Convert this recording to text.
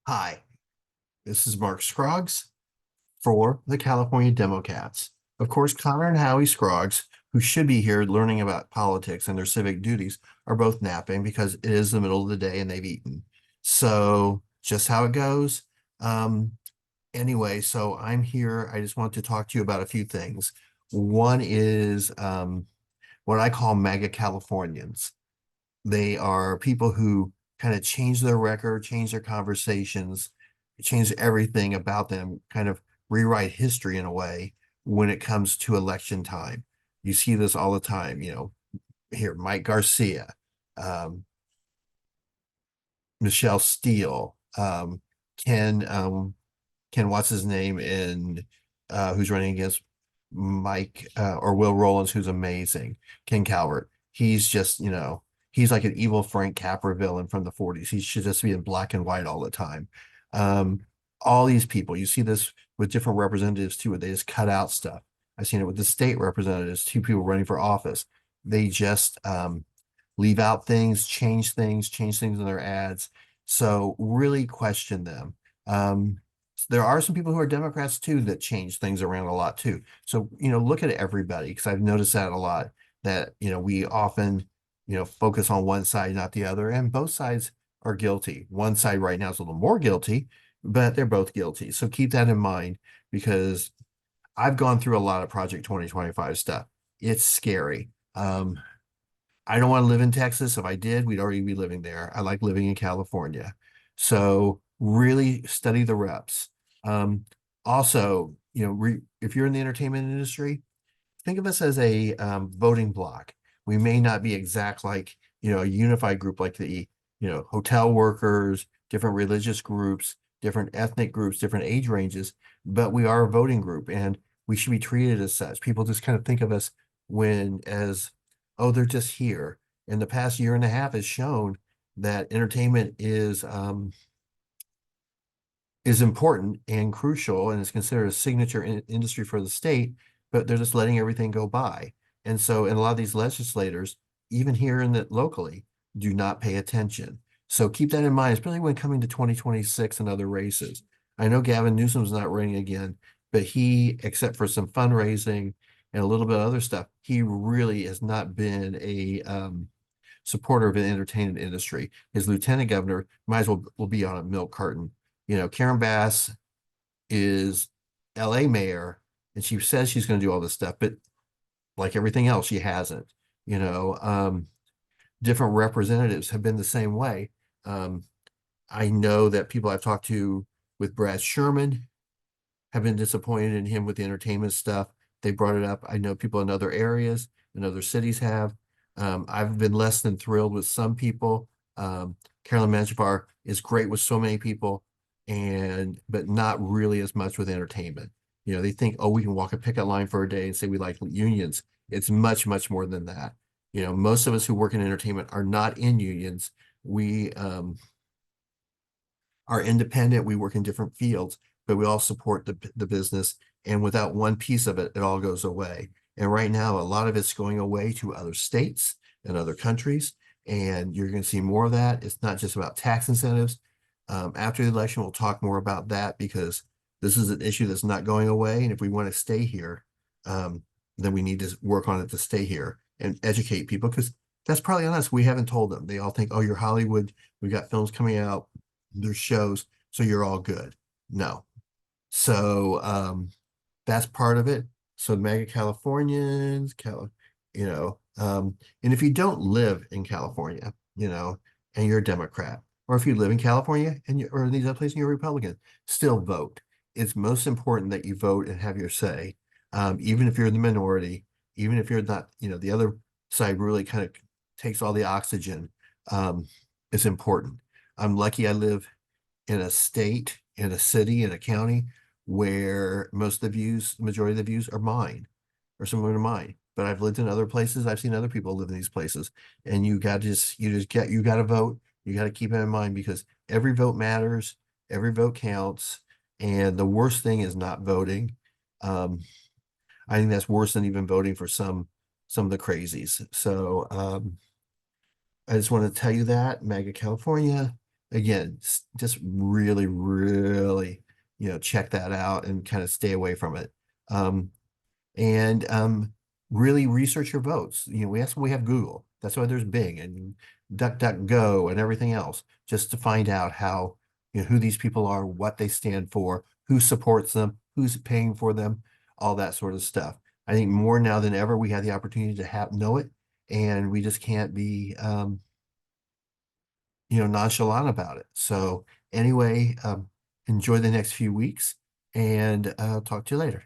Hi, this is Mark Scroggs for the California Dem-O-Cats. Of course, Connor and Howie Scroggs, who should be here learning about politics and their civic duties, are both napping because it is the middle of the day and they've eaten. So, just how it goes. Um, anyway, so I'm here. I just want to talk to you about a few things. One is what I call Maga Californians. They are people who kind of change their record, change their conversations, change everything about them, kind of rewrite history in a way when it comes to election time. You see this all the time, here, Mike Garcia, um, Michelle Steele, Ken, Ken, what's his name, in who's running against Mike or Will Rollins, who's amazing. Ken Calvert. He's just, he's like an evil Frank Capra villain from the 40s. He should just be in black and white all the time. Um, all these people, you see this with different representatives too, where they just cut out stuff. I've seen it with the state representatives, two people running for office. They just leave out things, change things in their ads. So really question them. There are some people who are Democrats too that change things around a lot too. So, look at everybody because I've noticed that a lot that, we often, focus on one side, not the other, and both sides are guilty. One side right now is a little more guilty, but they're both guilty. So keep that in mind because I've gone through a lot of Project 2025 stuff. It's scary. I don't want to live in Texas. If I did, we'd already be living there. I like living in California. So really study the reps. Um, Also, if you're in the entertainment industry, think of us as a voting block. We may not be exact like, a unified group like the, hotel workers, different religious groups, different ethnic groups, different age ranges, but we are a voting group and we should be treated as such. People just kind of think of us as, oh, they're just here. And the past year and a half has shown that entertainment is important and crucial and is considered a signature industry for the state, but they're just letting everything go by. And so, and a lot of these legislators, even here in the locally, do not pay attention. So keep that in mind, especially when coming to 2026 and other races. I know Gavin Newsom's not running again, but he, except for some fundraising and a little bit of other stuff, he really has not been a supporter of the entertainment industry. His lieutenant governor might as well will be on a milk carton. Karen Bass is LA mayor and she says she's going to do all this stuff, but like everything else, she hasn't. You know, um, Different representatives have been the same way. Um, I know that people I've talked to with Brad Sherman have been disappointed in him with the entertainment stuff. They brought it up. I know people in other areas and other cities have. I've been less than thrilled with some people. Carolyn Mangiapar is great with so many people, and but not really as much with entertainment. They think, oh, we can walk a picket line for a day and say we like unions. It's much, much more than that. Most of us who work in entertainment are not in unions. We are independent. We work in different fields, but we all support the business. And without one piece of it, it all goes away. And right now, a lot of it's going away to other states and other countries. And you're going to see more of that. It's not just about tax incentives. After the election, we'll talk more about that because this is an issue that's not going away. And if we want to stay here, um, then we need to work on it to stay here and educate people because that's probably on us. We haven't told them. They all think, oh, you're Hollywood. We got films coming out, there's shows, so you're all good. No. So that's part of it. So Mega Californians, and if you don't live in California, and you're a Democrat, or if you live in California or in these other places and you're a Republican, still vote. It's most important that you vote and have your say. Even if you're in the minority, even if you're not, the other side really kind of takes all the oxygen. It's important. I'm lucky I live in a state, in a city, in a county where most of the views, the majority of the views are mine or similar to mine. But I've lived in other places. I've seen other people live in these places. And you got to vote. You got to keep it in mind because every vote matters. Every vote counts. And the worst thing is not voting. Um, I think that's worse than even voting for some of the crazies. So I just want to tell you that, MAGA California, again, just really, really, check that out and kind of stay away from it. Um, and really research your votes. That's why we have Google. That's why there's Bing and DuckDuckGo and everything else, just to find out how, who these people are, what they stand for, who supports them, who's paying for them, all that sort of stuff. I think more now than ever, we have the opportunity to know it, and we just can't be, nonchalant about it. So anyway, enjoy the next few weeks, and talk to you later.